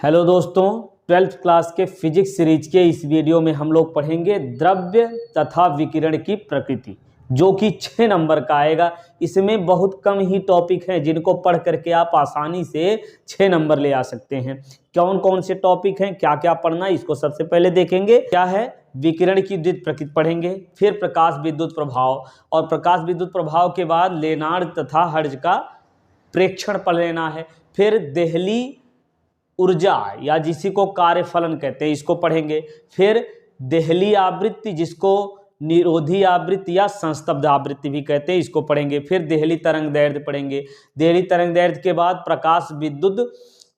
Hello दोस्तों, 12th class के physics series के इस वीडियो में हम लोग पढ़ेंगे द्रव्य तथा विकिरण की प्रकृति, जो कि 6 नंबर का आएगा। इसमें बहुत कम ही टॉपिक हैं जिनको पढ़ करके आप आसानी से 6 नंबर ले आ सकते हैं। कौन कौन से टॉपिक हैं, क्या क्या पढ़ना है, इसको सबसे पहले देखेंगे। क्या है? विकिरण की द्वित प्रकृति पढ़ेंगे, फिर प्रकाश विद्युत प्रभाव, और प्रकाश विद्युत प्रभाव के बाद लेनार्ड तथा हर्ट्ज का प्रेक्षण पढ़ लेना है। फिर देहली ऊर्जा या जिसी को कार्यफलन कहते हैं, इसको पढ़ेंगे। फिर देहली आवृत्ति, जिसको निरोधी आवृत्ति या संस्तब्ध आवृत्ति भी कहते हैं, इसको पढ़ेंगे। फिर देहली तरंग दैर्ध्य पढ़ेंगे। देहली तरंग दैर्ध्य के बाद प्रकाश विद्युत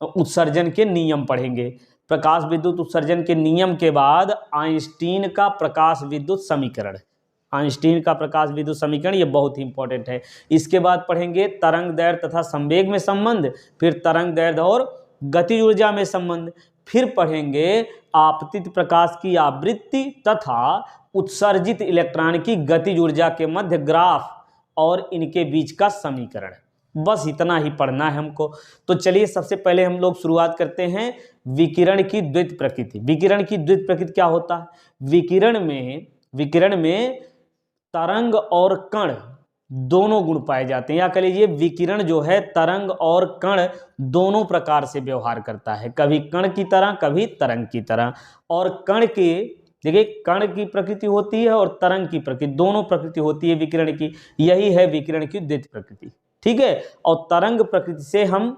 उत्सर्जन के नियम पढ़ेंगे। प्रकाश विद्युत उत्सर्जन के नियम के बाद आइंस्टीन का प्रकाश विद्युत समीकरण, आइंस्टीन का प्रकाश विद्युत समीकरण, ये बहुत ही इंपॉर्टेंट है। इसके बाद पढ़ेंगे तरंग दैर्ध्य तथा संवेग में संबंध, फिर तरंग दैर्ध्य और गतिज ऊर्जा में संबंध। फिर पढ़ेंगे आपतित प्रकाश की आवृत्ति तथा उत्सर्जित इलेक्ट्रॉन की गतिज ऊर्जा के मध्य ग्राफ और इनके बीच का समीकरण। बस इतना ही पढ़ना है हमको। तो चलिए सबसे पहले हम लोग शुरुआत करते हैं विकिरण की द्वित प्रकृति। विकिरण की द्वित प्रकृति क्या होता है? विकिरण में तरंग और कण दोनों गुण पाए जाते हैं, या कह लीजिए विकिरण जो है तरंग और कण दोनों प्रकार से व्यवहार करता है, कभी कण की तरह कभी तरंग की तरह। और कण के देखिए, कण की प्रकृति होती है और तरंग की प्रकृति, दोनों प्रकृति होती है विकिरण की। यही है विकिरण की द्वित प्रकृति, ठीक है। और तरंग प्रकृति से हम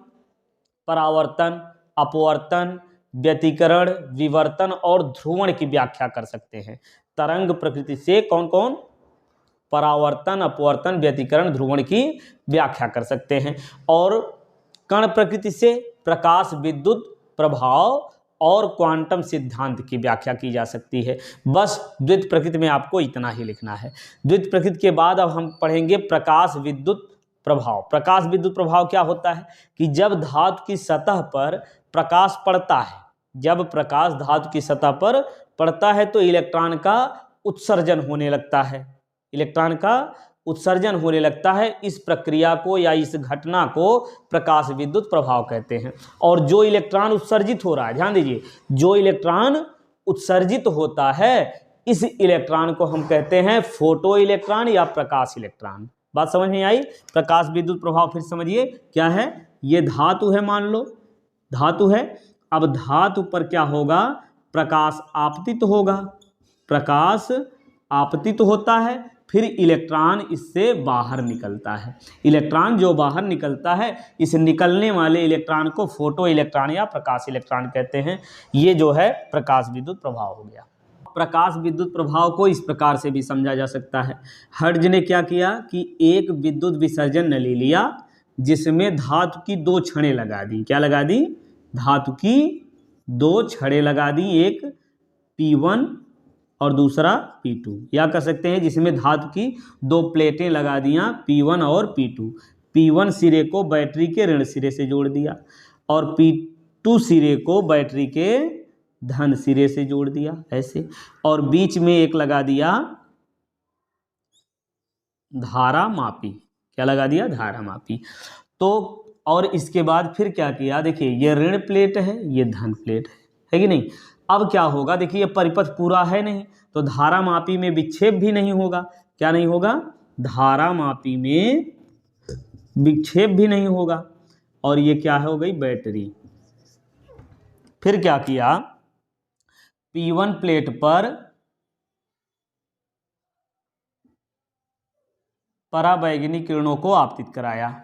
परावर्तन, अपवर्तन, व्यतिकरण, विवर्तन और ध्रुवण की व्याख्या कर सकते हैं। तरंग प्रकृति से कौन कौन? परावर्तन, अपवर्तन, व्यतिकरण, ध्रुवण की व्याख्या कर सकते हैं। और कण प्रकृति से प्रकाश विद्युत प्रभाव और क्वांटम सिद्धांत की व्याख्या की जा सकती है। बस द्वित प्रकृति में आपको इतना ही लिखना है। द्वित प्रकृति के बाद अब हम पढ़ेंगे प्रकाश विद्युत प्रभाव। प्रकाश विद्युत प्रभाव क्या होता है कि जब धातु की सतह पर प्रकाश पड़ता है, जब प्रकाश धातु की सतह पर पड़ता है तो इलेक्ट्रॉन का उत्सर्जन होने लगता है, इलेक्ट्रॉन का उत्सर्जन होने लगता है। इस प्रक्रिया को या इस घटना को प्रकाश विद्युत प्रभाव कहते हैं। और जो इलेक्ट्रॉन उत्सर्जित हो रहा है, ध्यान दीजिए, जो इलेक्ट्रॉन उत्सर्जित होता है इस इलेक्ट्रॉन को हम कहते हैं फोटो इलेक्ट्रॉन या प्रकाश इलेक्ट्रॉन। बात समझ में आई? प्रकाश विद्युत प्रभाव फिर समझिए क्या है। ये धातु है, मान लो धातु है। अब धातु पर क्या होगा? प्रकाश आपतित होगा, प्रकाश आपतित होता है, फिर इलेक्ट्रॉन इससे बाहर निकलता है। इलेक्ट्रॉन जो बाहर निकलता है, इस निकलने वाले इलेक्ट्रॉन को फोटो इलेक्ट्रॉन या प्रकाश इलेक्ट्रॉन कहते हैं। ये जो है प्रकाश विद्युत प्रभाव हो गया। प्रकाश विद्युत प्रभाव को इस प्रकार से भी समझा जा सकता है। हर्ट्ज ने क्या किया कि एक विद्युत विसर्जन नली लिया जिसमें धातु की 2 छड़ें लगा दी। क्या लगा दी? धातु की 2 छड़ें लगा दी, एक P1 और दूसरा P2, या कह सकते हैं जिसमें धातु की 2 प्लेटें लगा दियां P1 और P2। P1 सिरे को बैटरी के ऋण सिरे से जोड़ दिया और P2 सिरे को बैटरी के धन सिरे से जोड़ दिया, ऐसे। और बीच में एक लगा दिया धारा मापी। क्या लगा दिया? धारा मापी। तो और इसके बाद फिर क्या किया? देखिए, ये ऋण प्लेट है, ये धन प्लेट है कि नहीं। अब क्या होगा? देखिए, ये परिपथ पूरा है नहीं, तो धारा मापी में विक्षेप भी नहीं होगा। क्या नहीं होगा? धारा मापी में विक्षेप भी नहीं होगा। और ये क्या हो गई? बैटरी। फिर क्या किया? P1 प्लेट पर पराबैंगनी किरणों को आपतित कराया,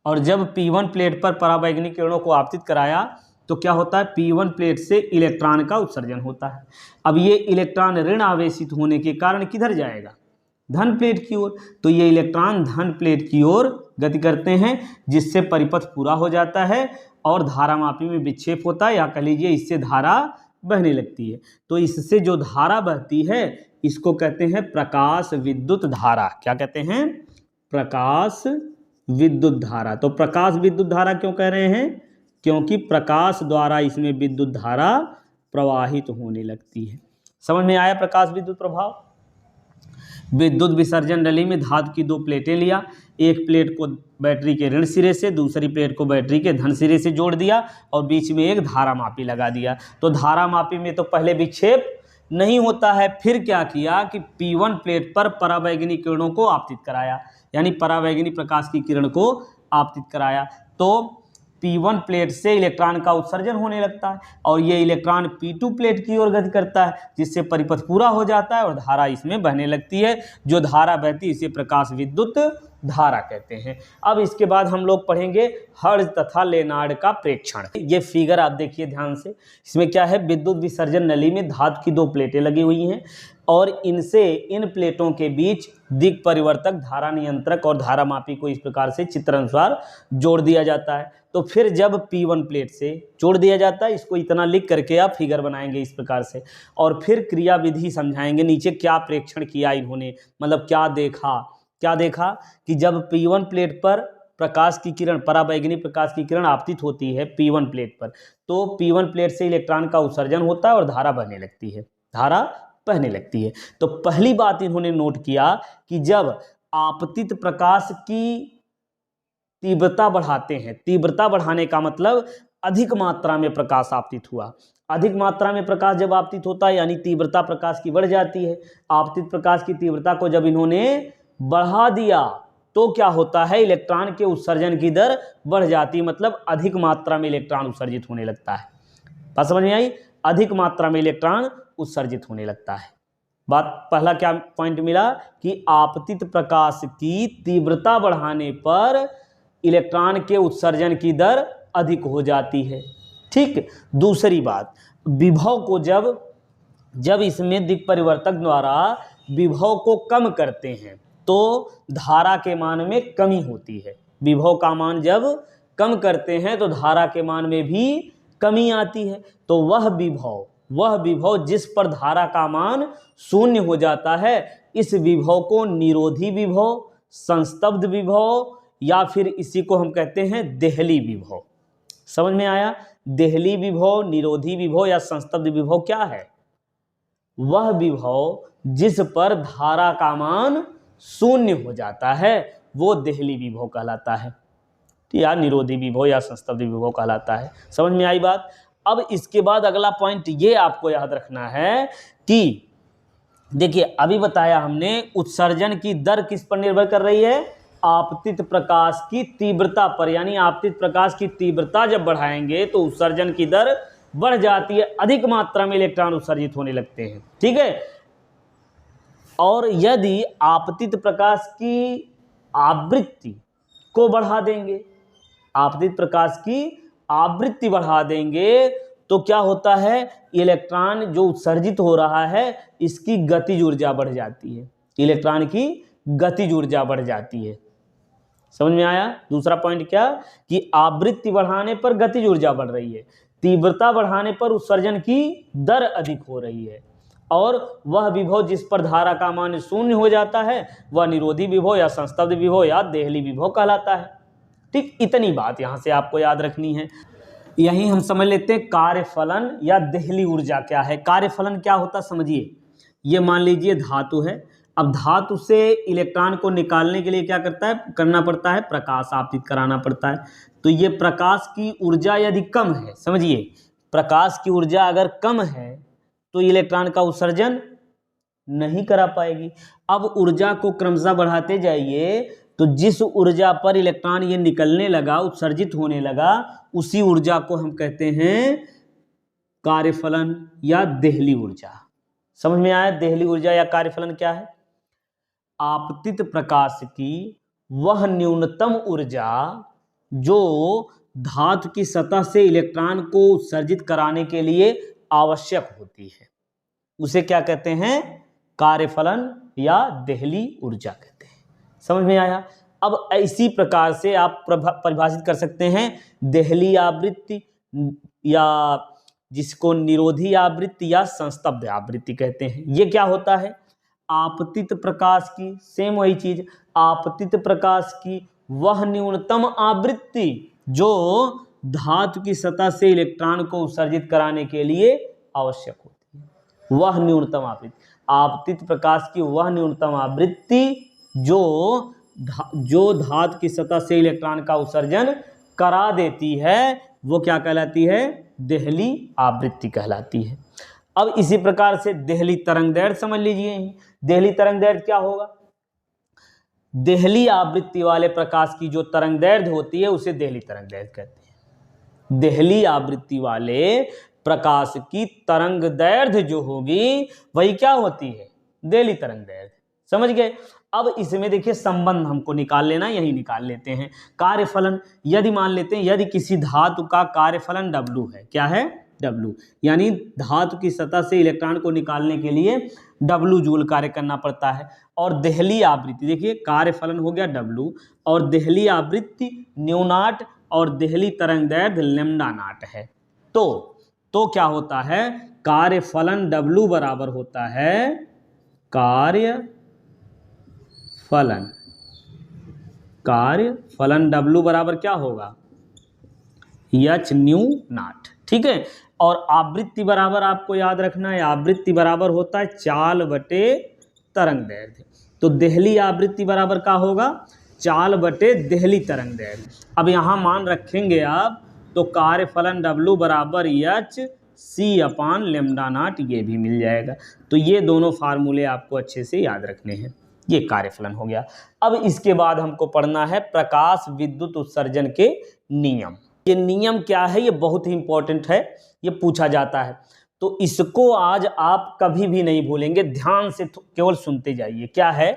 और जब P1 प्लेट पर पराबैंगनी किरणों को आपतित कराया तो क्या होता है? P1 प्लेट से इलेक्ट्रॉन का उत्सर्जन होता है। अब ये इलेक्ट्रॉन ऋण आवेशित होने के कारण किधर जाएगा? धन प्लेट की ओर। तो ये इलेक्ट्रॉन धन प्लेट की ओर गति करते हैं, जिससे परिपथ पूरा हो जाता है और धारामापी में विक्षेप होता है, या कह लीजिए इससे धारा बहने लगती है। तो इससे जो धारा बहती है इसको कहते हैं प्रकाश विद्युत धारा। क्या कहते हैं? प्रकाश विद्युत धारा। तो प्रकाश विद्युत धारा क्यों कह रहे हैं? क्योंकि प्रकाश द्वारा इसमें विद्युत धारा प्रवाहित होने लगती है। समझ में आया प्रकाश विद्युत प्रभाव? विद्युत विसर्जन नली में धातु की 2 प्लेटें लिया, एक प्लेट को बैटरी के ऋण सिरे से, दूसरी प्लेट को बैटरी के धन सिरे से जोड़ दिया और बीच में एक धारामापी लगा दिया। तो धारामापी में तो पहले विक्षेप नहीं होता है, फिर क्या किया कि P1 प्लेट पर परावैगनी किरणों को आपतित कराया, यानी परावैगनी प्रकाश की किरण को आपतित कराया। तो P1 प्लेट से इलेक्ट्रॉन का उत्सर्जन होने लगता है और ये इलेक्ट्रॉन P2 प्लेट की ओर गति करता है, जिससे परिपथ पूरा हो जाता है और धारा इसमें बहने लगती है। जो धारा बहती है इसे प्रकाश विद्युत धारा कहते हैं। अब इसके बाद हम लोग पढ़ेंगे हर्ट्ज तथा लेनार्ड का प्रेक्षण। ये फिगर आप देखिए ध्यान से, इसमें क्या है, विद्युत विसर्जन नली में धातु की 2 प्लेटें लगी हुई हैं और इन प्लेटों के बीच दिक् परिवर्तक, धारा नियंत्रक और धारामापी को इस प्रकार से चित्रानुसार जोड़ दिया जाता है। तो फिर जब P1 प्लेट से जोड़ दिया जाता है, इसको इतना लिख करके आप फिगर बनाएंगे इस प्रकार से, और फिर क्रिया विधि समझाएंगे। नीचे क्या प्रेक्षण किया इन्होंने, मतलब क्या देखा कि जब P1 प्लेट पर प्रकाश की किरण, परावैगनी प्रकाश की किरण आपतित होती है P1 प्लेट पर, तो P1 प्लेट से इलेक्ट्रॉन का उत्सर्जन होता है और धारा बहने लगती है। तो पहली बात इन्होंने नोट किया कि जब आपतित प्रकाश की तीव्रता बढ़ाते हैं, तीव्रता बढ़ाने का मतलब अधिक मात्रा में प्रकाश आपतित हुआ, अधिक मात्रा में प्रकाश जब आपतित होता है यानी तीव्रता प्रकाश की बढ़ जाती है। आपतित प्रकाश की तीव्रता को जब इन्होंने बढ़ा दिया तो क्या होता है, इलेक्ट्रॉन के उत्सर्जन की दर बढ़ जाती है, मतलब अधिक मात्रा में इलेक्ट्रॉन उत्सर्जित होने लगता है। बात समझ में आई? अधिक मात्रा में इलेक्ट्रॉन उत्सर्जित होने लगता है। बात पहला क्या पॉइंट मिला कि आपतित प्रकाश की तीव्रता बढ़ाने पर इलेक्ट्रॉन के उत्सर्जन की दर अधिक हो जाती है। ठीक। दूसरी बात, विभव को जब इसमें दिक् परिवर्तक द्वारा विभव को कम करते हैं तो धारा के मान में कमी होती है। विभव का मान जब कम करते हैं तो धारा के मान में भी कमी आती है। तो वह विभव जिस पर धारा का मान 0 हो जाता है, इस विभव को निरोधी विभव, संस्तब्ध विभव या फिर इसी को हम कहते हैं देहली विभव। समझ में आया? देहली विभव, निरोधी विभव या संस्तब्ध विभव क्या है? वह विभव जिस पर धारा का मान 0 हो जाता है वो देहली विभव कहलाता है, या निरोधी विभव या संस्तब्ध विभव कहलाता है। समझ में आई बात? अब इसके बाद अगला पॉइंट ये आपको याद रखना है कि देखिए अभी बताया हमने उत्सर्जन की दर किस पर निर्भर कर रही है, आपतित प्रकाश की तीव्रता पर, यानी आपतित प्रकाश की तीव्रता जब बढ़ाएंगे तो उत्सर्जन की दर बढ़ जाती है, अधिक मात्रा में इलेक्ट्रॉन उत्सर्जित होने लगते हैं। ठीक है। और यदि आपतित प्रकाश की आवृत्ति को बढ़ा देंगे, आपतित प्रकाश की आवृत्ति बढ़ा देंगे तो क्या होता है, इलेक्ट्रॉन जो उत्सर्जित हो रहा है इसकी गतिज ऊर्जा बढ़ जाती है, इलेक्ट्रॉन की गतिज ऊर्जा बढ़ जाती है। समझ में आया? दूसरा पॉइंट क्या कि आवृत्ति बढ़ाने पर गतिज ऊर्जा बढ़ रही है, तीव्रता बढ़ाने पर उत्सर्जन की दर अधिक हो रही है, और वह विभव जिस पर धारा का मान 0 हो जाता है वह निरोधी विभव या संस्तब्ध विभव या देहली विभव कहलाता है। ठीक, इतनी बात यहाँ से आपको याद रखनी है। यही हम समझ लेते हैं कार्यफलन या देहली ऊर्जा क्या है। कार्यफलन क्या होता समझिए, ये मान लीजिए धातु है, अब धातु से इलेक्ट्रॉन को निकालने के लिए क्या करना पड़ता है, प्रकाश आपतित कराना पड़ता है। तो ये प्रकाश की ऊर्जा यदि कम है, समझिए प्रकाश की ऊर्जा अगर कम है तो इलेक्ट्रॉन का उत्सर्जन नहीं करा पाएगी। अब ऊर्जा को क्रमशः बढ़ाते जाइए तो जिस ऊर्जा पर इलेक्ट्रॉन ये निकलने लगा, उत्सर्जित होने लगा, उसी ऊर्जा को हम कहते हैं कार्यफलन या देहली ऊर्जा। समझ में आया? देहली ऊर्जा या कार्यफलन क्या है? आपतित प्रकाश की वह न्यूनतम ऊर्जा जो धातु की सतह से इलेक्ट्रॉन को उत्सर्जित कराने के लिए आवश्यक होती है, उसे क्या कहते हैं, कार्यफलन या देहली ऊर्जा कहते हैं। समझ में आया? अब इसी प्रकार से आप परिभाषित कर सकते हैं देहली आवृत्ति, या जिसको निरोधी आवृत्ति या संस्तब्ध आवृत्ति कहते हैं। ये क्या होता है, आपतित प्रकाश की, सेम वही चीज, आपतित प्रकाश की वह न्यूनतम आवृत्ति जो धातु की सतह से इलेक्ट्रॉन को उत्सर्जित कराने के लिए आवश्यक होती है, वह न्यूनतम आवृत्ति। आपतित प्रकाश की वह न्यूनतम आवृत्ति जो धातु की सतह से इलेक्ट्रॉन का उत्सर्जन करा देती है वो क्या कहलाती है? देहली आवृत्ति कहलाती है। अब इसी प्रकार से देहली तरंगदैर्घ्य समझ लीजिए। देहली तरंगदैर्घ्य क्या होगा? देहली आवृत्ति वाले प्रकाश की जो तरंगदैर्घ्य होती है उसे देहली तरंगदैर्घ्य कहते हैं। देहली आवृत्ति वाले प्रकाश की तरंगदैर्घ्य जो होगी वही क्या होती है? देहली तरंगदैर्घ्य। समझ गए? अब इसमें देखिए संबंध हमको निकाल लेना, यही निकाल लेते हैं। कार्यफलन, यदि मान लेते हैं यदि किसी धातु का कार्यफलन W है, क्या है? W, यानी धातु की सतह से इलेक्ट्रॉन को निकालने के लिए W जूल कार्य करना पड़ता है। और देहली आवृत्ति, देखिए कार्यफलन हो गया W और देहली आवृत्ति न्यू नॉट और देहली तरंगदैर्घ्य लैम्डा नॉट है। तो क्या होता है? कार्यफलन W बराबर होता है कार्यफलन W बराबर क्या होगा? H new not. ठीक है। और आवृत्ति बराबर आपको याद रखना है, आवृत्ति बराबर होता है चाल बटे तरंगदैर्घ्य। तो देहली आवृत्ति बराबर क्या होगा? चाल बटे देहली तरंगदैर्घ्य। अब यहाँ मान रखेंगे आप तो कार्यफलन W बराबर H C अपान लैम्डा नॉट, ये भी मिल जाएगा। तो ये दोनों फार्मूले आपको अच्छे से याद रखने हैं। ये कार्यफलन हो गया। अब इसके बाद हमको पढ़ना है प्रकाश विद्युत उत्सर्जन के नियम। ये नियम क्या है? ये बहुत ही इंपॉर्टेंट है, ये पूछा जाता है। तो इसको आज आप कभी भी नहीं भूलेंगे, ध्यान से केवल सुनते जाइए। क्या है?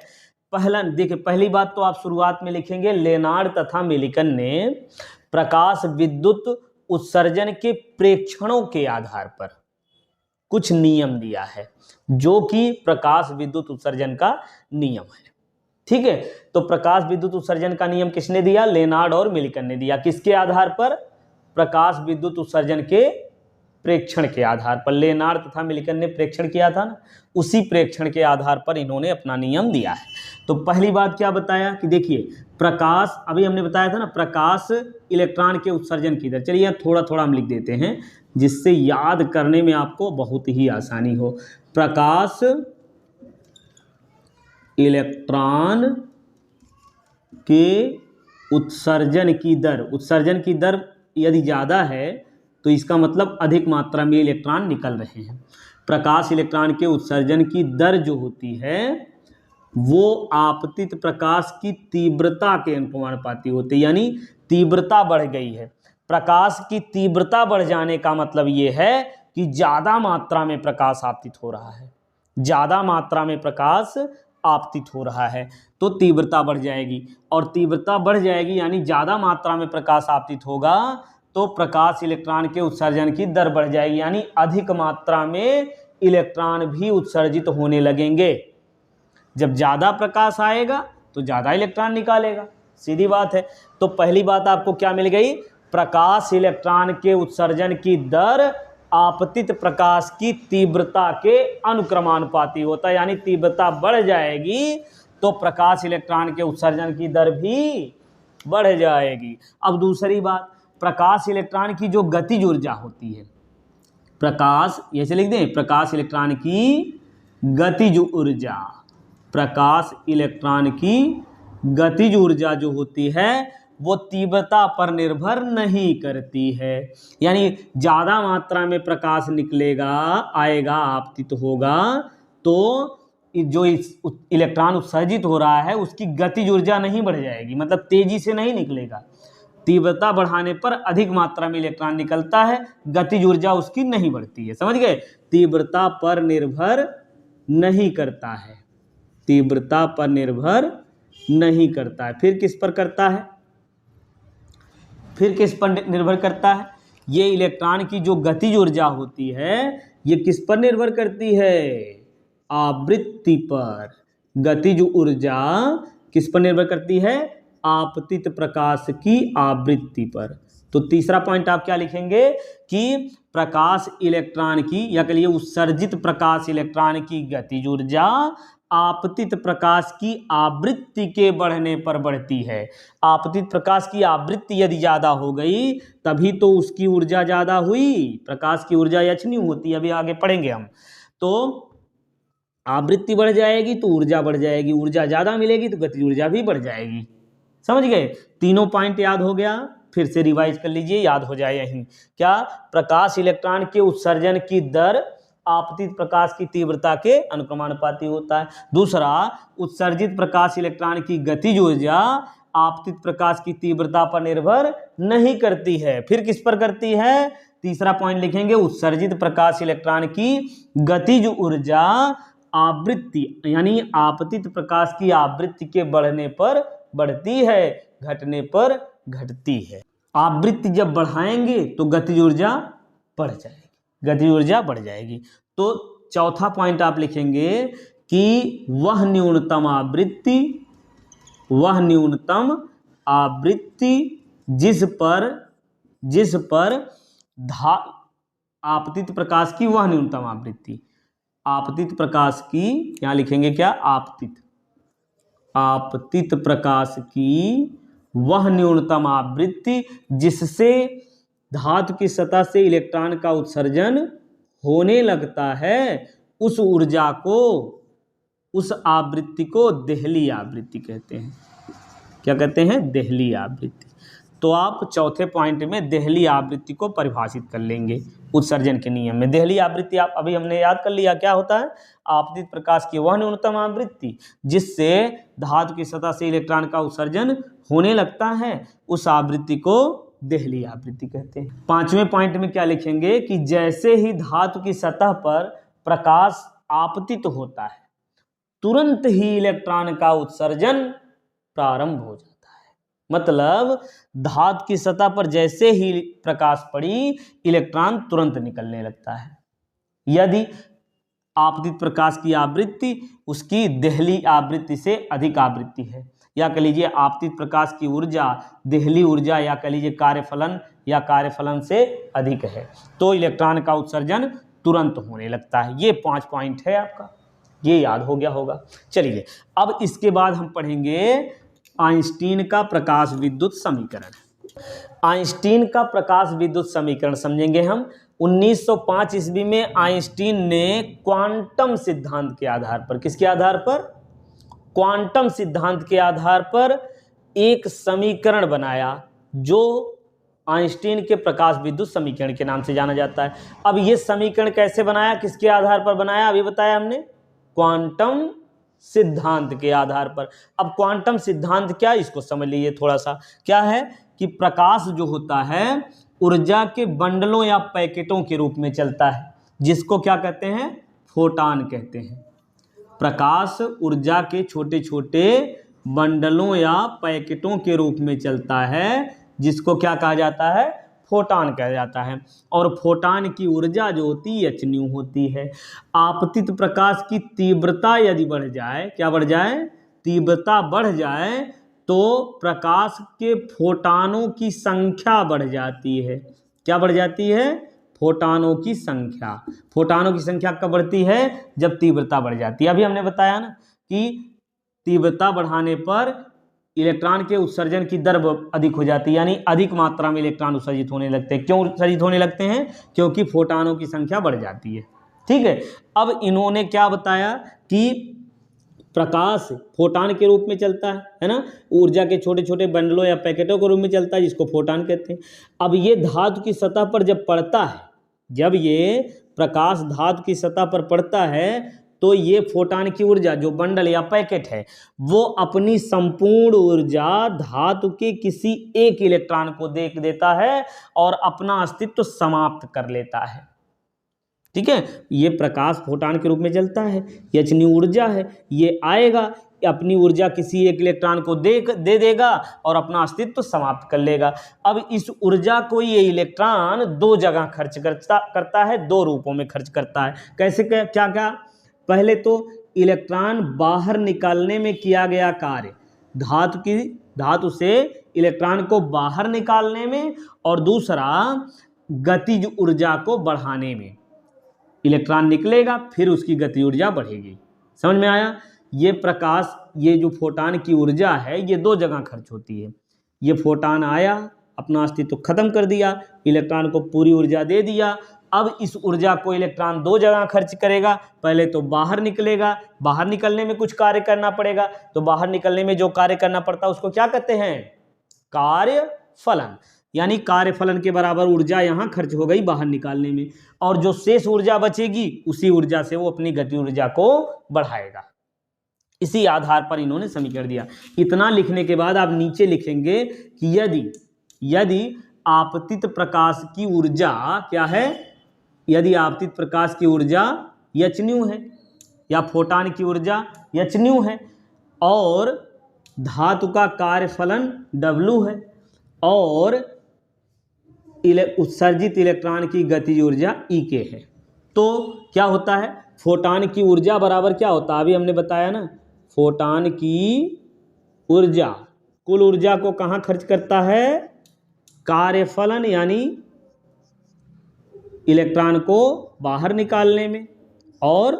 पहला देखिए, पहली बात तो आप शुरुआत में लिखेंगे लेनार्ड तथा मिलिकन ने प्रकाश विद्युत उत्सर्जन के प्रेक्षणों के आधार पर कुछ नियम दिया है, जो कि प्रकाश विद्युत उत्सर्जन का नियम है। ठीक है। तो प्रकाश विद्युत उत्सर्जन का नियम किसने दिया? लेनार्ड और मिलिकन ने दिया। किसके आधार पर? प्रकाश विद्युत उत्सर्जन के प्रेक्षण के आधार पर। लेनार्ड तथा मिलिकन ने प्रेक्षण किया था ना, उसी प्रेक्षण के आधार पर इन्होंने अपना नियम दिया है। तो पहली बात क्या बताया कि देखिए प्रकाश, अभी हमने बताया था ना, प्रकाश इलेक्ट्रॉन के उत्सर्जन की दर। चलिए थोड़ा थोड़ा हम लिख देते हैं जिससे याद करने में आपको बहुत ही आसानी हो। प्रकाश इलेक्ट्रॉन के उत्सर्जन की दर यदि ज़्यादा है तो इसका मतलब अधिक मात्रा में इलेक्ट्रॉन निकल रहे हैं। प्रकाश इलेक्ट्रॉन के उत्सर्जन की दर जो होती है वो आपतित प्रकाश की तीव्रता के अनुपाती होती है, यानी तीव्रता बढ़ गई है। प्रकाश की तीव्रता बढ़ जाने का मतलब ये है कि ज़्यादा मात्रा में प्रकाश आपतित हो रहा है, ज़्यादा मात्रा में प्रकाश आपतित हो रहा है तो तीव्रता बढ़ जाएगी। और तीव्रता बढ़ जाएगी यानी ज़्यादा मात्रा में प्रकाश आपतित होगा तो प्रकाश इलेक्ट्रॉन के उत्सर्जन की दर बढ़ जाएगी, यानी अधिक मात्रा में इलेक्ट्रॉन भी उत्सर्जित होने लगेंगे। जब ज़्यादा प्रकाश आएगा तो ज़्यादा इलेक्ट्रॉन निकालेगा, सीधी बात है। तो पहली बात आपको क्या मिल गई? प्रकाश इलेक्ट्रॉन के उत्सर्जन की दर आपतित प्रकाश की तीव्रता के अनुक्रमानुपाती होता है, यानी तीव्रता बढ़ जाएगी तो प्रकाश इलेक्ट्रॉन के उत्सर्जन की दर भी बढ़ जाएगी। अब दूसरी बात, प्रकाश इलेक्ट्रॉन की जो गतिज ऊर्जा होती है, प्रकाश ऐसे लिख दें, प्रकाश इलेक्ट्रॉन की गतिज ऊर्जा, प्रकाश इलेक्ट्रॉन की गतिज ऊर्जा जो होती है वो तीव्रता पर निर्भर नहीं करती है। यानी ज़्यादा मात्रा में प्रकाश निकलेगा, आएगा, आपतित होगा तो जो इलेक्ट्रॉन उत्सर्जित हो रहा है उसकी गतिज ऊर्जा नहीं बढ़ जाएगी, मतलब तेजी से नहीं निकलेगा। तीव्रता बढ़ाने पर अधिक मात्रा में इलेक्ट्रॉन निकलता है, गतिज ऊर्जा उसकी नहीं बढ़ती है। समझ गए? तीव्रता पर निर्भर नहीं करता है, तीव्रता पर निर्भर नहीं करता है। फिर किस पर करता है? फिर किस पर निर्भर करता है? ये इलेक्ट्रॉन की जो गतिज ऊर्जा होती है ये किस पर निर्भर करती है? आवृत्ति पर। गतिज ऊर्जा किस पर निर्भर करती है? आपतित प्रकाश की आवृत्ति पर। तो तीसरा पॉइंट आप क्या लिखेंगे कि प्रकाश इलेक्ट्रॉन की, या कहिए उत्सर्जित प्रकाश इलेक्ट्रॉन की गतिज ऊर्जा आपतित प्रकाश की आवृत्ति के बढ़ने पर बढ़ती है। आपतित प्रकाश की आवृत्ति यदि ज़्यादा हो गई तभी तो उसकी ऊर्जा ज़्यादा हुई। प्रकाश की ऊर्जा h न्यू होती है, अभी आगे पढ़ेंगे हम। तो आवृत्ति बढ़ जाएगी तो ऊर्जा बढ़ जाएगी, ऊर्जा ज़्यादा मिलेगी तो गतिज ऊर्जा भी बढ़ जाएगी। समझ गए? तीनों पॉइंट याद हो गया? फिर से रिवाइज कर लीजिए, याद हो जाए यहीं। क्या? प्रकाश इलेक्ट्रॉन के उत्सर्जन की दर आपतित प्रकाश की तीव्रता के अनुक्रमानुपाती होता है। दूसरा, उत्सर्जित प्रकाश इलेक्ट्रॉन की गतिज ऊर्जा आपतित प्रकाश की तीव्रता पर निर्भर नहीं करती है। फिर किस पर करती है? तीसरा पॉइंट लिखेंगे, उत्सर्जित प्रकाश इलेक्ट्रॉन की गतिज ऊर्जा आवृत्ति यानी आपतित प्रकाश की आवृत्ति के बढ़ने पर बढ़ती है, घटने पर घटती है। आवृत्ति जब बढ़ाएंगे तो गतिज ऊर्जा बढ़ जाएगी, गतिज ऊर्जा बढ़ जाएगी। तो चौथा पॉइंट आप लिखेंगे कि वह न्यूनतम आवृत्ति जिस पर आपतित प्रकाश की वह न्यूनतम आवृत्ति, आपतित प्रकाश की, यहाँ लिखेंगे क्या? आपतित प्रकाश की वह न्यूनतम आवृत्ति जिससे धातु की सतह से इलेक्ट्रॉन का उत्सर्जन होने लगता है, उस ऊर्जा को, उस आवृत्ति को देहली आवृत्ति कहते हैं। क्या कहते हैं? देहली आवृत्ति। तो आप चौथे पॉइंट में देहली आवृत्ति को परिभाषित कर लेंगे उत्सर्जन के नियम में। देहली आवृत्ति आप अभी हमने याद कर लिया, क्या होता है? आपतित प्रकाश की वह न्यूनतम आवृत्ति जिससे धातु की सतह से इलेक्ट्रॉन का उत्सर्जन होने लगता है, उस आवृत्ति को देहली आवृत्ति कहते हैं। पांचवें पॉइंट में क्या लिखेंगे कि जैसे ही धातु की सतह पर प्रकाश आपतित होता है, तुरंत ही इलेक्ट्रॉन का उत्सर्जन प्रारंभ हो जाता है। मतलब धातु की सतह पर जैसे ही प्रकाश पड़ी, इलेक्ट्रॉन तुरंत निकलने लगता है। यदि आपतित प्रकाश की आवृत्ति उसकी देहली आवृत्ति से अधिक आवृत्ति है, या कह लीजिए आपतित प्रकाश की ऊर्जा देहली ऊर्जा या कह लीजिए कार्यफलन से अधिक है, तो इलेक्ट्रॉन का उत्सर्जन तुरंत होने लगता है। ये 5 पॉइंट है आपका, ये याद हो गया होगा। चलिए अब इसके बाद हम पढ़ेंगे आइंस्टीन का प्रकाश विद्युत समीकरण। आइंस्टीन का प्रकाश विद्युत समीकरण समझेंगे हम। 1905 ईस्वी में आइंस्टीन ने क्वांटम सिद्धांत के आधार पर, किसके आधार पर? क्वांटम सिद्धांत के आधार पर एक समीकरण बनाया जो आइंस्टीन के प्रकाश विद्युत समीकरण के नाम से जाना जाता है। अब ये समीकरण कैसे बनाया, किसके आधार पर बनाया? अभी बताया हमने, क्वांटम सिद्धांत के आधार पर। अब क्वांटम सिद्धांत क्या, इसको समझ लीजिए थोड़ा सा। क्या है कि प्रकाश जो होता है ऊर्जा के बंडलों या पैकेटों के रूप में चलता है, जिसको क्या कहते हैं? फोटॉन कहते हैं। प्रकाश ऊर्जा के छोटे छोटे बंडलों या पैकेटों के रूप में चलता है, जिसको क्या कहा जाता है? फोटॉन कहा जाता है। और फोटॉन की ऊर्जा जो होती है h होती है। आपतित प्रकाश की तीव्रता यदि बढ़ जाए, क्या बढ़ जाए? तीव्रता बढ़ जाए तो प्रकाश के फोटॉनों की संख्या बढ़ जाती है। क्या बढ़ जाती है? फोटॉनों की संख्या। फोटॉनों की संख्या कब बढ़ती है? जब तीव्रता बढ़ जाती है। अभी हमने बताया ना कि तीव्रता बढ़ाने पर इलेक्ट्रॉन के उत्सर्जन की दर अधिक हो जाती है, यानी अधिक मात्रा में इलेक्ट्रॉन उत्सर्जित होने लगते हैं। क्यों उत्सर्जित होने लगते हैं? क्योंकि फोटॉनों की संख्या बढ़ जाती है। ठीक है। अब इन्होंने क्या बताया कि प्रकाश फोटॉन के रूप में चलता है ना, ऊर्जा के छोटे छोटे बंडलों या पैकेटों के रूप में चलता है, जिसको फोटॉन कहते हैं। अब ये धातु की सतह पर जब पड़ता है, जब ये प्रकाश धातु की सतह पर पड़ता है, तो ये फोटॉन की ऊर्जा जो बंडल या पैकेट है, वो अपनी संपूर्ण ऊर्जा धातु के किसी एक इलेक्ट्रॉन को दे देता है और अपना अस्तित्व समाप्त कर लेता है। ठीक है। ये प्रकाश फोटॉन के रूप में चलता है, h ऊर्जा है, ये आएगा अपनी ऊर्जा किसी एक इलेक्ट्रॉन को दे देगा और अपना अस्तित्व समाप्त कर लेगा। अब इस ऊर्जा को ये इलेक्ट्रॉन दो जगह खर्च करता है, दो रूपों में खर्च करता है। कैसे? क्या क्या? पहले तो इलेक्ट्रॉन बाहर निकालने में किया गया कार्य, धातु से इलेक्ट्रॉन को बाहर निकालने में, और दूसरा गतिज ऊर्जा को बढ़ाने में। इलेक्ट्रॉन निकलेगा फिर उसकी गति ऊर्जा बढ़ेगी। समझ में आया? ये प्रकाश, ये जो फोटॉन की ऊर्जा है, ये दो जगह खर्च होती है। ये फोटॉन आया, अपना अस्तित्व खत्म कर दिया, इलेक्ट्रॉन को पूरी ऊर्जा दे दिया, अब इस ऊर्जा को इलेक्ट्रॉन दो जगह खर्च करेगा। पहले तो बाहर निकलेगा, बाहर निकलने में कुछ कार्य करना पड़ेगा, तो बाहर निकलने में जो कार्य करना पड़ता है उसको क्या कहते हैं, कार्यफलन। यानी कार्यफलन के बराबर ऊर्जा यहाँ खर्च हो गई बाहर निकालने में, और जो शेष ऊर्जा बचेगी उसी ऊर्जा से वो अपनी गति ऊर्जा को बढ़ाएगा। इसी आधार पर इन्होंने समीकरण दिया। इतना लिखने के बाद आप नीचे लिखेंगे कि यदि आपतित प्रकाश की ऊर्जा क्या है, यदि आपतित प्रकाश की ऊर्जा hν है या फोटान की ऊर्जा hν है, और धातु का कार्यफलन W है, और उत्सर्जित इलेक्ट्रॉन की गतिज ऊर्जा Ek है, तो क्या होता है, फोटान की ऊर्जा बराबर क्या होता है, अभी हमने बताया ना, फोटान की ऊर्जा कुल ऊर्जा को कहाँ खर्च करता है, कार्यफलन यानी इलेक्ट्रॉन को बाहर निकालने में और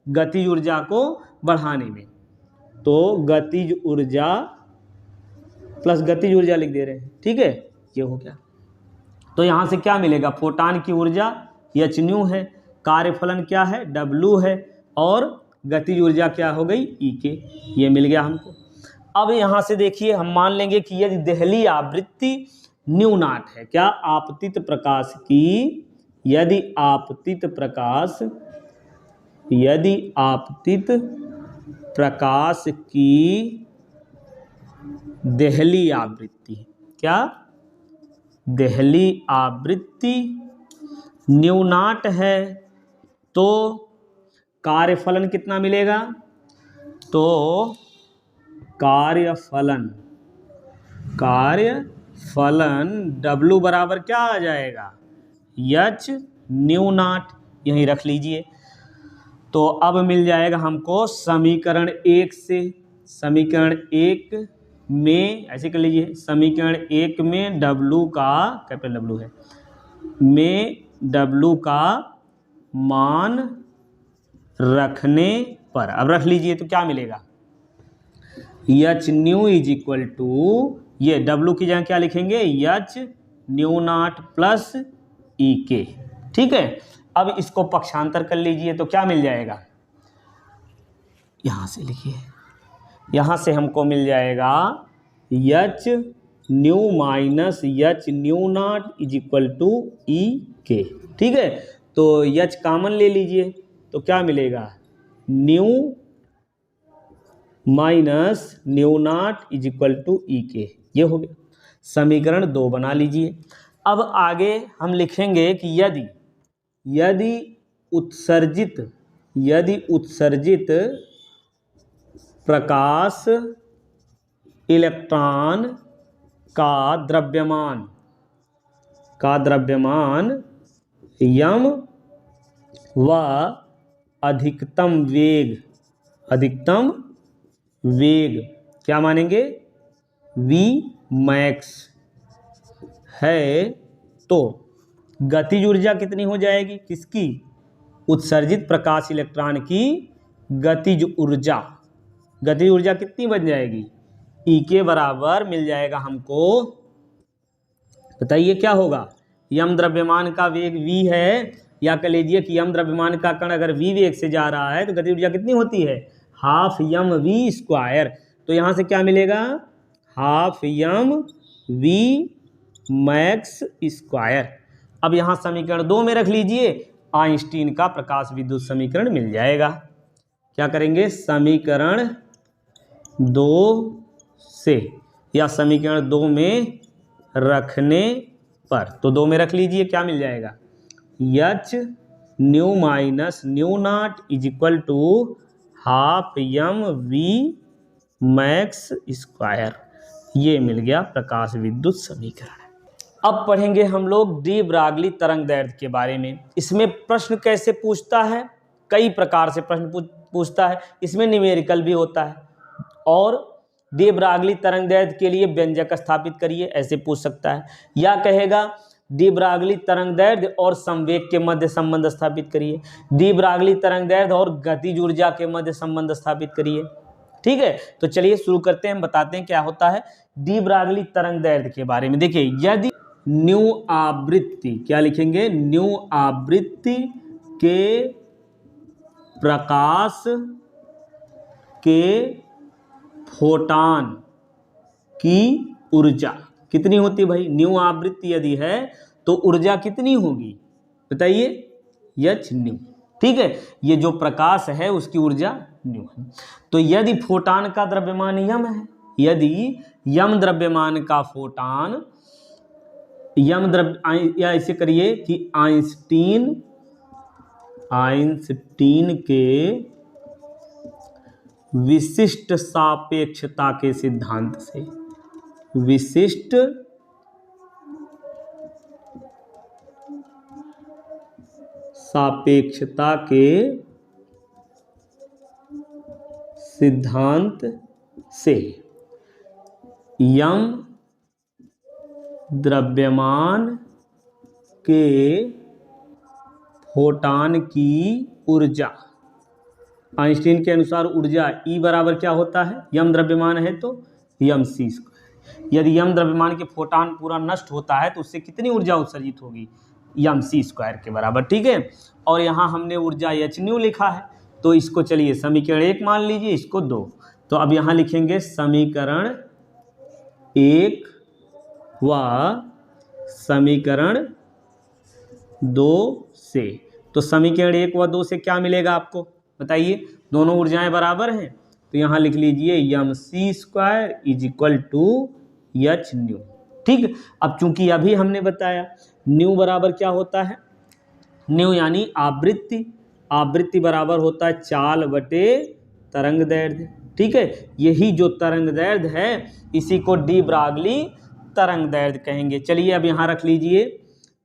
गतिज ऊर्जा को बढ़ाने में। तो गतिज ऊर्जा प्लस गतिज ऊर्जा लिख दे रहे हैं, ठीक है, ये हो गया। तो यहाँ से क्या मिलेगा, फोटान की ऊर्जा hν है, कार्यफलन क्या है W है, और गतिज ऊर्जा क्या हो गई Ek, ये मिल गया हमको। अब यहाँ से देखिए हम मान लेंगे कि यदि देहली आवृत्ति न्यूनाट है, क्या आपतित प्रकाश की, यदि आपतित प्रकाश की देहली आवृत्ति, क्या देहली आवृत्ति न्यूनाट है, तो कार्यफलन कितना मिलेगा, तो कार्यफलन W बराबर क्या आ जाएगा, hν0, यहीं रख लीजिए। तो अब मिल जाएगा हमको समीकरण 1 से, समीकरण 1 में ऐसे कर लीजिए, समीकरण 1 में W का, कैपिटल W है, में W का मान रखने पर, अब रख लीजिए तो क्या मिलेगा, hν इज इक्वल टू, ये W की जगह क्या लिखेंगे, hν0 प्लस Ek, ठीक है। अब इसको पक्षांतर कर लीजिए तो क्या मिल जाएगा, यहाँ से लिखिए, यहाँ से हमको मिल जाएगा hν minus hν0 is equal to Ek, ठीक है। तो H कॉमन ले लीजिए तो क्या मिलेगा, nu minus hν0 is equal to Ek, ये हो गया। समीकरण 2 बना लीजिए। अब आगे हम लिखेंगे कि यदि उत्सर्जित प्रकाश इलेक्ट्रॉन का द्रव्यमान यम व अधिकतम वेग क्या मानेंगे, v मैक्स है, तो गतिज ऊर्जा कितनी हो जाएगी, किसकी, उत्सर्जित प्रकाश इलेक्ट्रॉन की गतिज ऊर्जा कितनी बन जाएगी, Ek बराबर मिल जाएगा हमको, बताइए क्या होगा, यम द्रव्यमान का वेग v है, या कह लीजिए कि यम द्रव्यमान का कण अगर v वेग से जा रहा है तो गतिज ऊर्जा कितनी होती है, हाफ यम v स्क्वायर। तो यहाँ से क्या मिलेगा, half m v max square. अब यहाँ समीकरण 2 में रख लीजिए, आइंस्टीन का प्रकाश विद्युत समीकरण मिल जाएगा। क्या करेंगे, समीकरण 2 से, या समीकरण 2 में रखने पर, तो 2 में रख लीजिए, क्या मिल जाएगा, hν minus hν0 is equal to half m v max square, ये मिल गया प्रकाश विद्युत समीकरण। अब पढ़ेंगे हम लोग डी ब्रागली तरंग दैर्ध्य के बारे में। इसमें प्रश्न कैसे पूछता है, कई प्रकार से प्रश्न पूछता है, इसमें न्यूमेरिकल भी होता है, और डी ब्रागली तरंग दैर्ध्य के लिए व्यंजक स्थापित करिए, ऐसे पूछ सकता है, या कहेगा डी ब्रागली तरंग दैर्ध्य और संवेग के मध्य संबंध स्थापित करिए, डी ब्रागली तरंग दैर्ध्य और गतिज ऊर्जा के मध्य संबंध स्थापित करिए, ठीक है। तो चलिए शुरू करते हैं, हम बताते हैं क्या होता है डी ब्रागली तरंग दैर्ध्य के बारे में। देखिए, न्यू आवृत्ति, क्या लिखेंगे, न्यू आवृत्ति के प्रकाश के फोटान की ऊर्जा कितनी होती है भाई। न्यू आवृत्ति यदि है तो ऊर्जा कितनी होगी बताइए, h न्यू। ठीक है, ये जो प्रकाश है उसकी ऊर्जा न्यू है। तो यदि फोटान का द्रव्यमान यम है, यदि यम द्रव्यमान का फोटान यम द्रव्य, या ऐसे करिए कि आइंस्टीन के विशिष्ट सापेक्षता के सिद्धांत से, विशिष्ट सापेक्षता के सिद्धांत से यम द्रव्यमान के फोटान की ऊर्जा, आइंस्टीन के अनुसार ऊर्जा E बराबर क्या होता है, यम द्रव्यमान है तो यम सी स्क्वायर। यदि यम द्रव्यमान के फोटान पूरा नष्ट होता है तो उससे कितनी ऊर्जा उत्सर्जित होगी, यम सी स्क्वायर के बराबर। ठीक है, और यहाँ हमने ऊर्जा h न्यू लिखा है, तो इसको चलिए समीकरण 1 मान लीजिए, इसको 2। तो अब यहाँ लिखेंगे समीकरण 1 व समीकरण 2 से। तो समीकरण 1 व 2 से क्या मिलेगा आपको बताइए, दोनों ऊर्जाएं बराबर हैं, तो यहाँ लिख लीजिए m c square is equal to h nu. ठीक, अब चूंकि अभी हमने बताया न्यू बराबर क्या होता है, न्यू यानी आवृत्ति, आवृत्ति बराबर होता है चाल बटे तरंग दैर्ध्य। ठीक है, यही जो तरंग दैर्ध्य है इसी को डी ब्रागली तरंग दैर्ध्य कहेंगे। चलिए अब यहाँ रख लीजिए,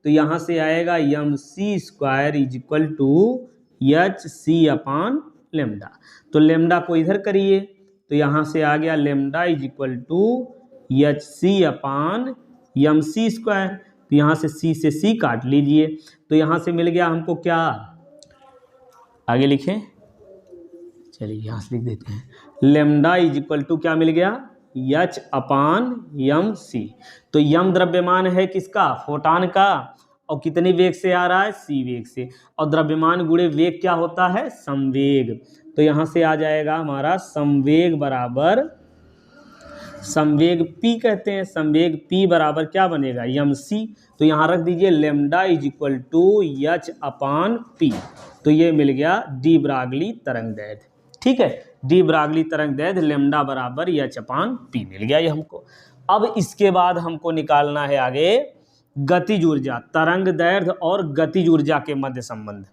तो यहाँ से आएगा m c square is equal to h c upon lambda. तो लेमडा को इधर करिए, तो यहाँ से आ गया lambda is equal to h c upon m c square. तो यहाँ से C काट लीजिए, तो यहाँ से मिल गया हमको क्या, आगे लिखें, चलिए यहाँ से लिख देते हैं, लेमडा इज इक्वल टू क्या मिल गया, H अपान यम सी। तो यम द्रव्यमान है किसका, फोटान का, और कितनी वेग से आ रहा है, c वेग से, और द्रव्यमान गुणे वेग क्या होता है, संवेग। तो यहाँ से आ जाएगा हमारा संवेग बराबर, संवेग P कहते हैं, संवेग P बराबर क्या बनेगा, यम सी। तो यहाँ रख दीजिए lambda is equal to H upon P। तो ये मिल गया डी ब्रागली तरंग दैर्ध्य। ठीक है, डी ब्रागली तरंग दैर्ध्य लेमडा बराबर H अपान P मिल गया ये हमको। अब इसके बाद हमको निकालना है आगे गतिज ऊर्जा, तरंग दैर्ध्य और गतिज ऊर्जा के मध्य संबंध।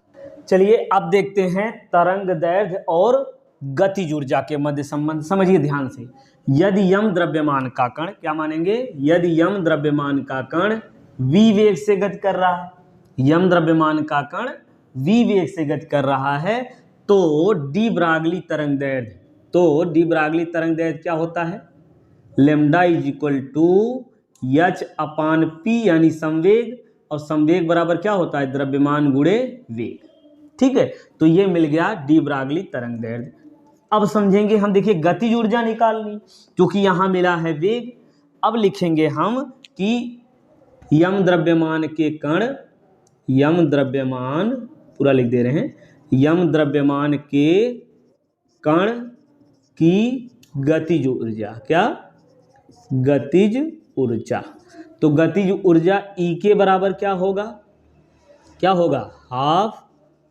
चलिए अब देखते हैं तरंग दैर्ध्य और गतिज ऊर्जा के मध्य संबंध। समझिए ध्यान से, यदि यम द्रव्यमान का कण, क्या मानेंगे, यदि यम द्रव्यमान का कण v वेग से गति कर रहा है, यम द्रव्यमान का कण v वेग से गति कर रहा है, तो डी ब्रागली तरंग दैर्ध्य, तो डी ब्रागली तरंग दैर्ध्य क्या होता है, lambda is equal to H upon P यानी संवेग, और संवेग बराबर क्या होता है, द्रव्यमान गुणे वेग। ठीक है, तो ये मिल गया डी ब्रागली तरंग दैर्ध्य। अब समझेंगे हम, देखिए गतिज ऊर्जा निकालनी, क्योंकि यहाँ मिला है वेग। अब लिखेंगे हम कि यम द्रव्यमान के कण, यम द्रव्यमान पूरा लिख दे रहे हैं, यम द्रव्यमान के कण की गतिज ऊर्जा, क्या, गतिज ऊर्जा। तो गतिज ऊर्जा E के बराबर क्या होगा, क्या होगा, हाफ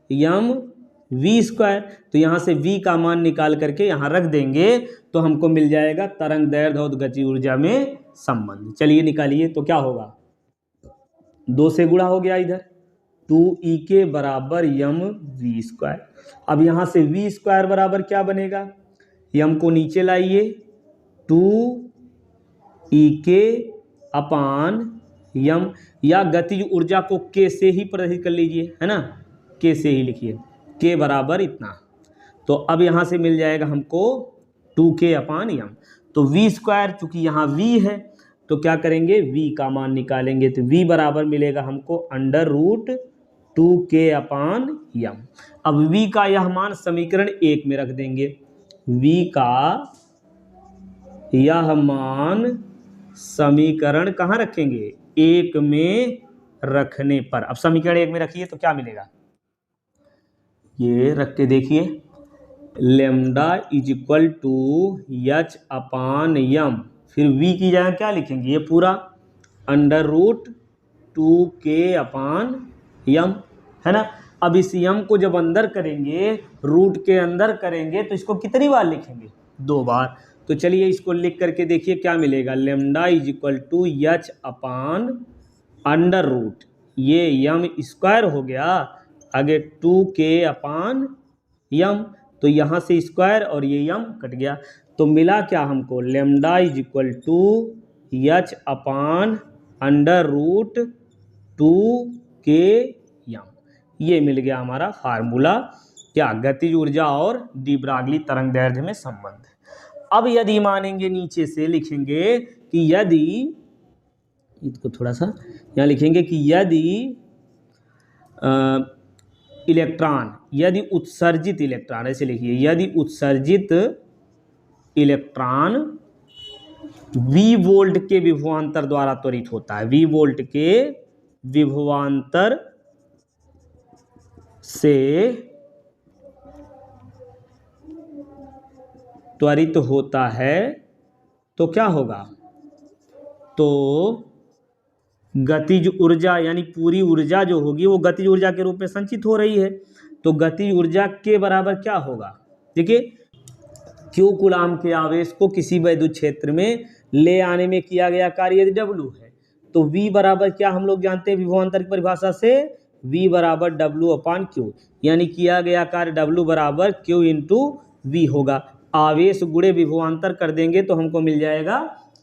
यम v स्क्वायर। तो यहाँ से v का मान निकाल करके यहाँ रख देंगे, तो हमको मिल जाएगा तरंग दैर्ध्य और गतिज ऊर्जा में संबंध। चलिए निकालिए, तो क्या होगा, 2 से गुणा हो गया इधर, 2e के बराबर यम v स्क्वायर। अब यहाँ से v स्क्वायर बराबर क्या बनेगा, यम को नीचे लाइए, 2e के अपान यम, या गतिज ऊर्जा को k से ही प्रदर्शित कर लीजिए, है ना, k से ही लिखिए, k बराबर इतना। तो अब यहाँ से मिल जाएगा हमको 2k अपान यम। तो v स्क्वायर, चूंकि यहाँ v है तो क्या करेंगे, v का मान निकालेंगे, तो v बराबर मिलेगा हमको अंडर रूट 2k अपान यम। अब v का यह मान समीकरण 1 में रख देंगे, v का यह मान समीकरण कहाँ रखेंगे, 1 में रखने पर। अब समीकरण 1 में रखिए तो क्या मिलेगा, ये रख के देखिए, lambda is equal to h upon m, फिर v की जगह क्या लिखेंगे, ये पूरा अंडर रूट 2k अपान यम, है ना। अब इस यम को जब अंदर करेंगे, रूट के अंदर करेंगे, तो इसको कितनी बार लिखेंगे, 2 बार। तो चलिए इसको लिख करके देखिए क्या मिलेगा, lambda is equal to h upon under root, ये यम स्क्वायर हो गया, आगे 2k अपान यम, तो यहाँ से स्क्वायर और ये यम कट गया, तो मिला क्या हमको, lambda is equal to h upon under root 2k m. ये मिल गया हमारा फार्मूला, क्या, गतिज ऊर्जा और डी ब्रागली तरंग दैर्ध्य में संबंध। अब यदि मानेंगे, नीचे से लिखेंगे कि यदि, इसको थोड़ा सा यहाँ लिखेंगे कि यदि इलेक्ट्रॉन, यदि उत्सर्जित इलेक्ट्रॉन, ऐसे लिखिए, यदि उत्सर्जित इलेक्ट्रॉन v वोल्ट के विभवांतर द्वारा त्वरित होता है, v वोल्ट के विभवांतर से त्वरित होता है, तो क्या होगा, तो गतिज ऊर्जा यानी पूरी ऊर्जा जो होगी वो गतिज ऊर्जा के रूप में संचित हो रही है, तो गतिज ऊर्जा के बराबर क्या होगा, देखिए, क्यू कूलाम के आवेश को किसी वैद्युत क्षेत्र में ले आने में किया गया कार्य यदि W है, तो V बराबर क्या हम लोग जानते हैं विभवांतर की परिभाषा से, V बराबर W अपान Q, यानी किया गया कार्य W बराबर Q इंटू V होगा। आवेश गुणे विभवांतर कर देंगे तो हमको मिल जाएगा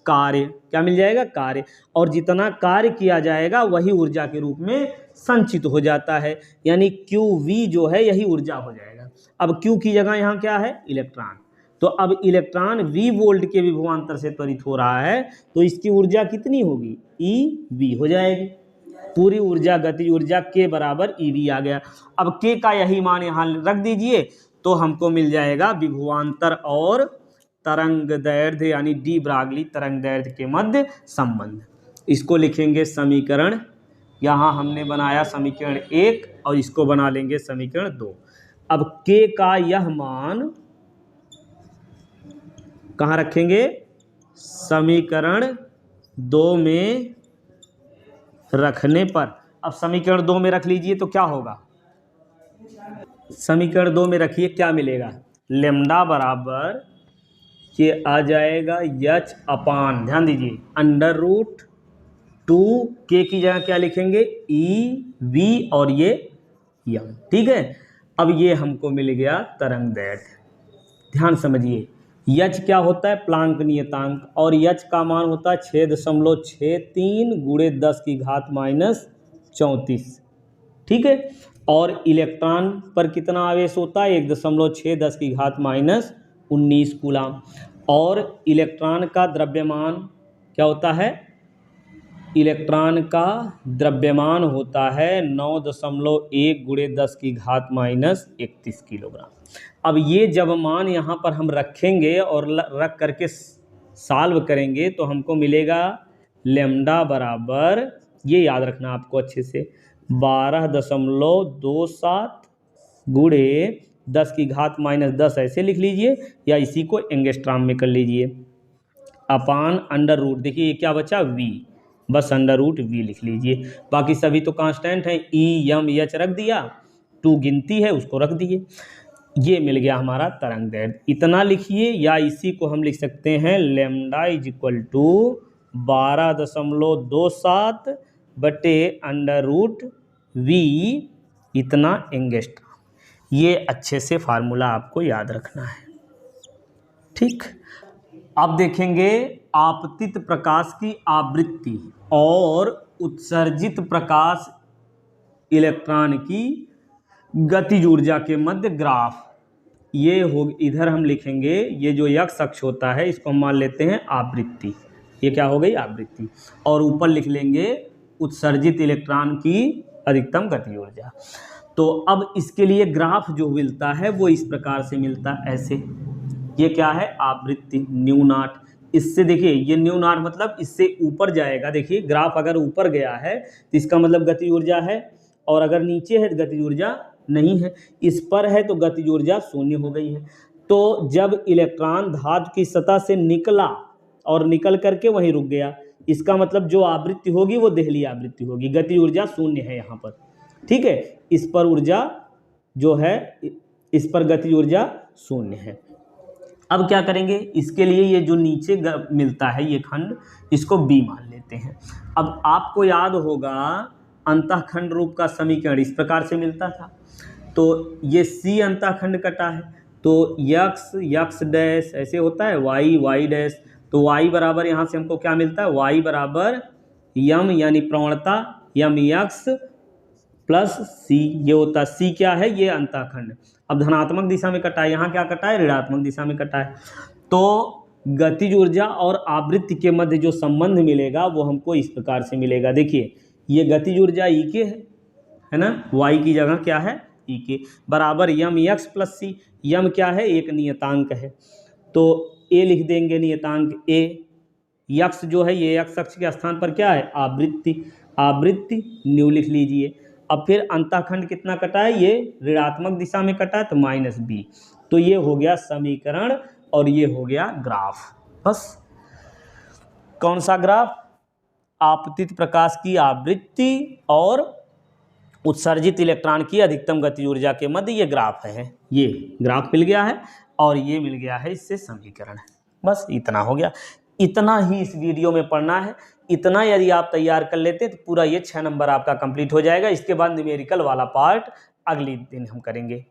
कार्य, क्या मिल जाएगा, कार्य, और जितना कार्य किया जाएगा वही ऊर्जा के रूप में संचित हो जाता है, यानी QV जो है यही ऊर्जा हो जाएगा। अब Q की जगह यहाँ क्या है, इलेक्ट्रॉन, तो अब इलेक्ट्रॉन V वोल्ट के विभवांतर से त्वरित हो रहा है, तो इसकी ऊर्जा कितनी होगी, EV हो जाएगी, पूरी ऊर्जा गतिज ऊर्जा के बराबर EV आ गया। अब K का यही मान यहाँ रख दीजिए, तो हमको मिल जाएगा विभवांतर और तरंग दैर्ध्य यानी डी ब्रागली तरंग दैर्ध्य के मध्य संबंध। इसको लिखेंगे समीकरण, यहाँ हमने बनाया समीकरण 1 और इसको बना लेंगे समीकरण 2। अब K का यह मान कहाँ रखेंगे, समीकरण 2 में रखने पर। अब समीकरण 2 में रख लीजिए तो क्या होगा, समीकरण 2 में रखिए, क्या मिलेगा, लेमडा बराबर ये आ जाएगा एच अपान, ध्यान दीजिए, अंडर रूट 2k की जगह क्या लिखेंगे, EV और ये यम, ठीक है। अब ये हमको मिल गया तरंग दैर्ध्य, ध्यान समझिए, एच क्या होता है, प्लांक नियतांक, और एच का मान होता है 6.63 गुणे 10 की घात माइनस 34, ठीक है। और इलेक्ट्रॉन पर कितना आवेश होता है, 1.6 10 की घात माइनस 19 कूलाम, और इलेक्ट्रॉन का द्रव्यमान क्या होता है, इलेक्ट्रॉन का द्रव्यमान होता है 9.1 गुणे 10 की घात माइनस 31 किलोग्राम। अब ये जब मान यहाँ पर हम रखेंगे और रख करके सॉल्व करेंगे तो हमको मिलेगा लेमडा बराबर, ये याद रखना आपको अच्छे से, 12.27 गुणे 10 की घात माइनस 10 ऐसे लिख लीजिए, या इसी को एंगस्ट्राम में कर लीजिए, अपान अंडर रूट, देखिए ये क्या बचा, V, बस अंडर रूट V लिख लीजिए, बाकी सभी तो कांस्टेंट हैं, E M H रख दिया, 2 गिनती है उसको रख दिए, ये मिल गया हमारा तरंग दैर्ध्य। इतना लिखिए, या इसी को हम लिख सकते हैं लेमडा इज इक्वल टू 12.27 बटे अंडर रूट V, इतना एंगस्ट्राम। ये अच्छे से फार्मूला आपको याद रखना है, ठीक। अब देखेंगे आपतित प्रकाश की आवृत्ति और उत्सर्जित प्रकाश इलेक्ट्रॉन की गतिज ऊर्जा के मध्य ग्राफ। ये हो, इधर हम लिखेंगे, ये जो x अक्ष होता है इसको हम मान लेते हैं आवृत्ति, ये क्या हो गई, आवृत्ति, और ऊपर लिख लेंगे उत्सर्जित इलेक्ट्रॉन की अधिकतम गतिज ऊर्जा। तो अब इसके लिए ग्राफ जो मिलता है वो इस प्रकार से मिलता है, ऐसे, ये क्या है, आवृत्ति, न्यू नॉट, इससे देखिए ये न्यू नॉट मतलब इससे ऊपर जाएगा। देखिए ग्राफ अगर ऊपर गया है तो इसका मतलब गतिज ऊर्जा है, और अगर नीचे है तो गतिज ऊर्जा नहीं है। इस पर है तो गतिज ऊर्जा शून्य हो गई है। तो जब इलेक्ट्रॉन धातु की सतह से निकला और निकल करके वहीं रुक गया, इसका मतलब जो आवृत्ति होगी वो देहली आवृत्ति होगी, गतिज ऊर्जा शून्य है यहाँ पर। ठीक है, इस पर ऊर्जा जो है, इस पर गतिज ऊर्जा शून्य है। अब क्या करेंगे, इसके लिए ये जो नीचे मिलता है ये खंड, इसको बी मान लेते हैं। अब आपको याद होगा अंतःखंड रूप का समीकरण इस प्रकार से मिलता था। तो ये सी अंतःखंड कटा है, तो यक्स यक्स डैश ऐसे होता है, वाई वाई डैश। तो वाई बराबर यहाँ से हमको क्या मिलता है, वाई बराबर यम यानी प्रवणता यम यक्स प्लस सी, ये होता है सी क्या है, ये अंतःखंड। अब धनात्मक दिशा में कटा है, यहाँ क्या कटा है, ऋणात्मक दिशा में कटा है। तो गतिज ऊर्जा और आवृत्ति के मध्य जो संबंध मिलेगा वो हमको इस प्रकार से मिलेगा। देखिए ये गतिज ऊर्जा ई के है ना, वाई की जगह क्या है ई के, बराबर यम यक्स प्लस सी। यम क्या है, एक नियतांक है, तो ए लिख देंगे नियतांक ए। यक्स जो है ये एक्स अक्ष के स्थान पर क्या है, आवृत्ति, आवृत्ति न्यू लिख लीजिए। अब फिर अंतःखंड कितना कटा है, ये ऋणात्मक दिशा में कटा है तो माइनस बी। तो ये हो गया समीकरण और ये हो गया ग्राफ। बस कौन सा ग्राफ, आपतित प्रकाश की आवृत्ति और उत्सर्जित इलेक्ट्रॉन की अधिकतम गतिज ऊर्जा के मध्य ये ग्राफ है। ये ग्राफ मिल गया है और ये मिल गया है इससे समीकरण। बस इतना हो गया, इतना ही इस वीडियो में पढ़ना है। इतना यदि आप तैयार कर लेते तो पूरा ये 6 नंबर आपका कंप्लीट हो जाएगा। इसके बाद न्यूमेरिकल वाला पार्ट अगले दिन हम करेंगे।